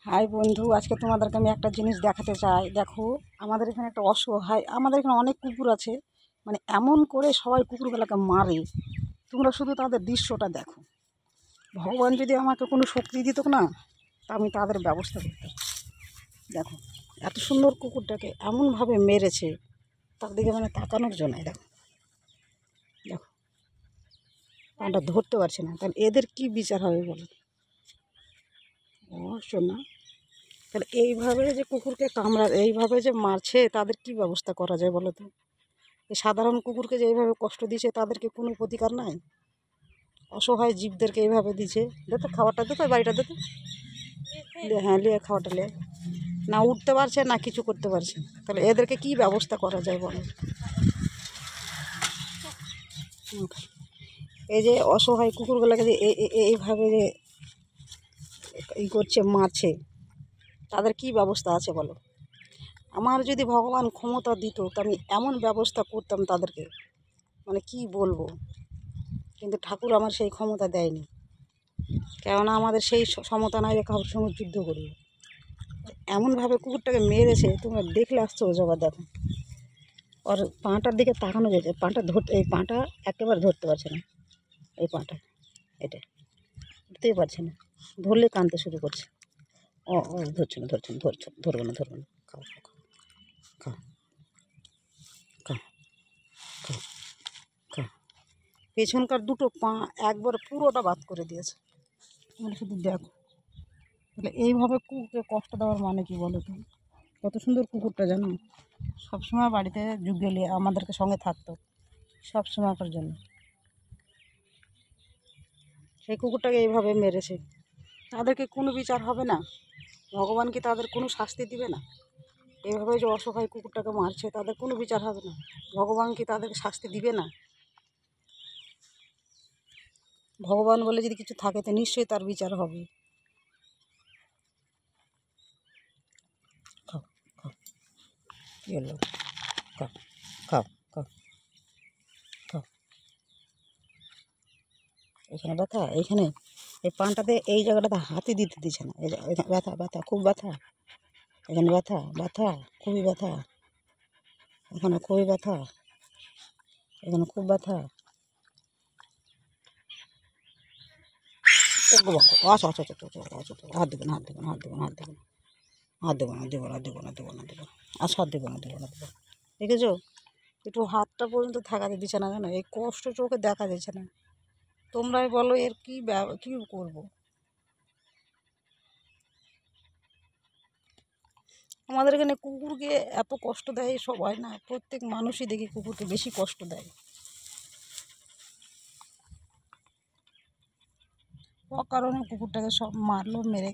High বন্ধু, আজকে তোমাদেরকে আমি একটা জিনিস দেখাতে চাই। দেখো, আমাদের এখানে একটা অসহায়, আমাদের এখানে অনেক কুকুর আছে। মানে এমন করে সবাই কুকুরগুলোকে মারে, তোমরা শুধু তাদের দৃশ্যটা দেখো। ভগবান যদি আমাকে কোনো শক্তি দিত না, তা আমি তাদের ব্যবস্থা করতাম। দেখো, এত সুন্দর কুকুরটাকে এমনভাবে মেরেছে, তার দিকে মানে তাকানোর জন্য। দেখো দেখো, পাটা ধরতে পারছে না, তাহলে এদের কি বিচার হবে বলো? অবশ্য না। তাহলে এইভাবে যে কুকুরকে এইভাবে যে মারছে, তাদের কি ব্যবস্থা করা যায় বলো তো? এই সাধারণ কুকুরকে যে এইভাবে কষ্ট দিচ্ছে, তাদেরকে কোনো প্রতিকার নাই? অসহায় জীবদেরকে এইভাবে দিচ্ছে। দে খাবারটা, দে বাড়িটা, দে হ্যাঁ, লিয়ে খাওয়াটা লিয়ে। না উঠতে পারছে, না কিছু করতে পারছে, তাহলে এদেরকে কি ব্যবস্থা করা যায় বলো? এই যে অসহায় কুকুরগুলোকে যে এইভাবে যে করছে, মারছে, তাদের কি ব্যবস্থা আছে বলো? আমার যদি ভগবান ক্ষমতা দিত, তো আমি এমন ব্যবস্থা করতাম তাদেরকে, মানে কি বলবো। কিন্তু ঠাকুর আমার সেই ক্ষমতা দেয়নি, কেননা আমাদের সেই ক্ষমতা নাই যে কারোর সঙ্গে যুদ্ধ করি। এমনভাবে কুকুরটাকে মেরেছে, তোমরা দেখলে আশ্চর্য যাবে। দেখো, ওর পাটার দিকে তাকানো যাচ্ছে, পাটা ধরতে, এই পাটা একেবারে ধরতে পারছে না। এই পাটা, এটা ধরতেই পারছে না, ধরলে কাঁদতে শুরু করছে। ও ও ধরছে না, ধরবো না, ধরবো না। খাও খাও খাও খাও খাও খাও। পেছনকার দুটো পা একবার পুরোটা বাদ করে দিয়েছে। মানে শুধু দেখো, তাহলে এইভাবে কুকুরকে কষ্ট দেওয়ার মানে কি বলো তো? কত সুন্দর কুকুরটা জানো, সবসময় বাড়িতে গেলে আমাদেরকে সঙ্গে থাকতো সবসময়কার জন্য। সেই কুকুরটাকে এইভাবে মেরেছে, তাদেরকে কোনো বিচার হবে না? ভগবান কি তাদের কোনো শাস্তি দিবে না? এইভাবে যে অসহায় কুকুরটাকে মারছে, তাদের কোনো বিচার হবে না? ভগবান কি তাদেরকে শাস্তি দিবে না? ভগবান বলে যদি কিছু থাকে, তো নিশ্চয়ই তার বিচার হবে। খাও খাও, কি হলো? খাও খাও খাও খাও। এখানে ব্যথা, এইখানে এই পানটাতে, এই জায়গাটাতে হাতই দিতে দিচ্ছে না। এখানে ব্যথা, ব্যথা, খুব ব্যথা। এখানে ব্যথা, ব্যথা, খুবই ব্যথা। এখানে খুবই ব্যথা, এখানে খুব ব্যথা। আচ্ছা আচ্ছা আচ্ছা আচ্ছা আচ্ছা আচ্ছা, হাত দেবো না, হাত দেবো না, হাত দেবো না, হাত দেবো না, হাত দেবো না, দেবো না, দেবো না, দেবো না, দেবো না। আচ্ছা, হাত দেবো না, দেবো না, দেবো না। দেখেছো, একটু হাতটা পর্যন্ত থাকাতে দিচ্ছে না, কেন? এই কষ্ট চোখে দেখা যাচ্ছে না। তোমরাই বলো, এর কী করবো? আমাদের এখানে কুকুরকে এত কষ্ট দেয় সবাই না, প্রত্যেক মানুষই দেখি কুকুরকে বেশি কষ্ট দেয়। অকারণে কুকুরটাকে সব মারলো, মেরে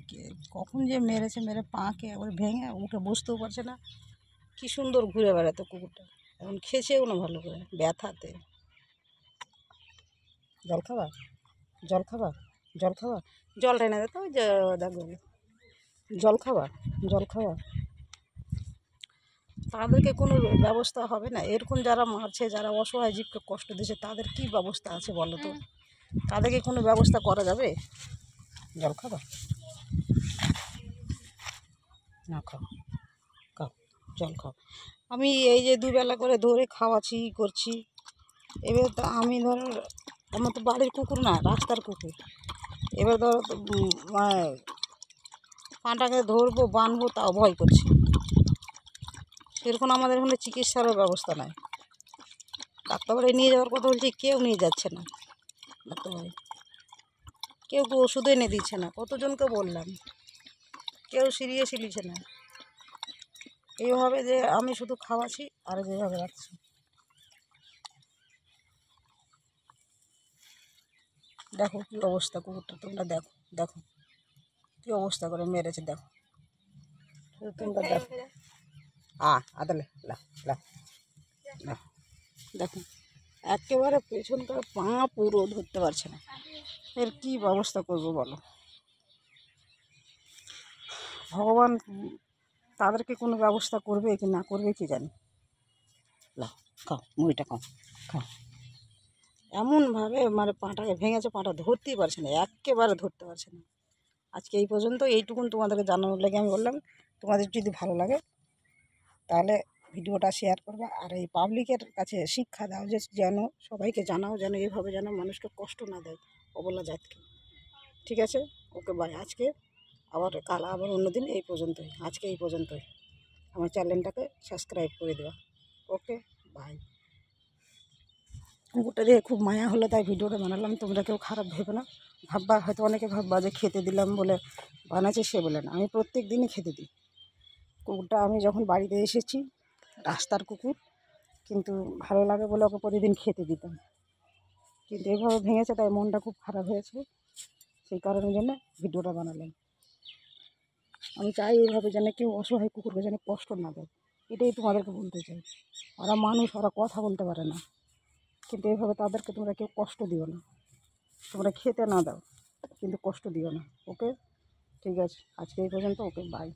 কখন যে মেরেছে, মেরে পাকে একবার ভেঙে উঠে বসতেও পারছে না। কি সুন্দর ঘুরে বেড়াতো কুকুরটা, এখন খেছেও না ভালো করে, ব্যথাতে। জল খাবা, জল খাবা, জল খাবা, জলটা এনে দিত, ওই যে দেখো, জল খাবা, জল খাবা। তাদেরকে কোনো ব্যবস্থা হবে না? এরকম যারা মারছে, যারা অসহায় জীবকে কষ্ট দিচ্ছে, তাদের কি ব্যবস্থা আছে বলো তো? তাদেরকে কোনো ব্যবস্থা করা যাবে? জল খাবা, না খাও, খাও, জল খাও। আমি এই যে দুবেলা করে ধরে খাওয়াচ্ছি, করছি। এবার তো আমি ধরো, আমার তো বাড়ির কুকুর না, রাস্তার কুকুর। এবার ধরো মানে পাটাকে ধরবো, বাঁধবো, তাও ভয় করছি। সেরকম আমাদের এখানে চিকিৎসারও ব্যবস্থা নাই। ডাক্তারবাড়ি নিয়ে যাওয়ার কথা বলছি, কেউ নিয়ে যাচ্ছে না ডাক্তারবাড়ি। কেউ ওষুধ এনে দিচ্ছে না, কতজনকে বললাম, কেউ সিরিয়াসই নিচ্ছে না। এইভাবে যে আমি শুধু খাওয়াচ্ছি আর যেভাবে রাখছি। দেখো কী অবস্থা কুকুরটা, তোমরা দেখো, দেখো কী অবস্থা করে মেরেছে, দেখো তোমরা দেখো। আদালে লা লা লা, দেখো একেবারে পেছনকার পা পুরো ধরতে পারছে না। এর কী ব্যবস্থা করবো বলো? ভগবান তাদেরকে কোনো ব্যবস্থা করবে কি না করবে কি জানি। লাও, খাও মুড়িটা, খাও খাও। এমনভাবে মানে পাটাকে ভেঙেছে, পাটা ধরতেই পারছে না, একেবারে ধরতে পারছে না। আজকে এই পর্যন্ত, এইটুকুন তোমাদেরকে জানানোর লেগে আমি বললাম। তোমাদের যদি ভালো লাগে তাহলে ভিডিওটা শেয়ার করবে, আর এই পাবলিকের কাছে শিক্ষা দাও যে যেন সবাইকে জানাও, যেন এইভাবে যেন মানুষকে কষ্ট না দেয় অবলা জাতকে। ঠিক আছে, ওকে বাই। আজকে আবার কাল আবার অন্যদিন, এই পর্যন্তই, আজকে এই পর্যন্তই। আমার চ্যানেলটাকে সাবস্ক্রাইব করে দেওয়া। Okay bye. কুকুরটা দেখে খুব মায়া হলো তাই ভিডিওটা বানালাম। তোমরা কেউ খারাপ ভেবে না, ভাববা হয়তো অনেকে ভাববা যে খেতে দিলাম বলে বানাচ্ছে, সে বলে না। আমি প্রত্যেক দিনই খেতে দিই। কুকুরটা আমি যখন বাড়িতে এসেছি, রাস্তার কুকুর, কিন্তু ভালো লাগে বলে ওকে প্রতিদিন খেতে দিতাম, কিন্তু এইভাবে ভেঙেছে তাই মনটা খুব খারাপ হয়েছে। সেই কারণের জন্য ভিডিওটা বানালাম। আমি চাই এইভাবে যেন কেউ অসহায় কুকুরকে যেন কষ্ট না দেয়, এটাই তোমাদেরকে বলতে চাই। ওরা মানুষ, ওরা কথা বলতে পারে না, কিন্তু এইভাবে তাদেরকে তোমরা কেউ কষ্ট দিও না। তোমরা খেতে না দাও কিন্তু কষ্ট দিও না। ওকে ঠিক আছে, আজকে এই পর্যন্ত। Okay bye.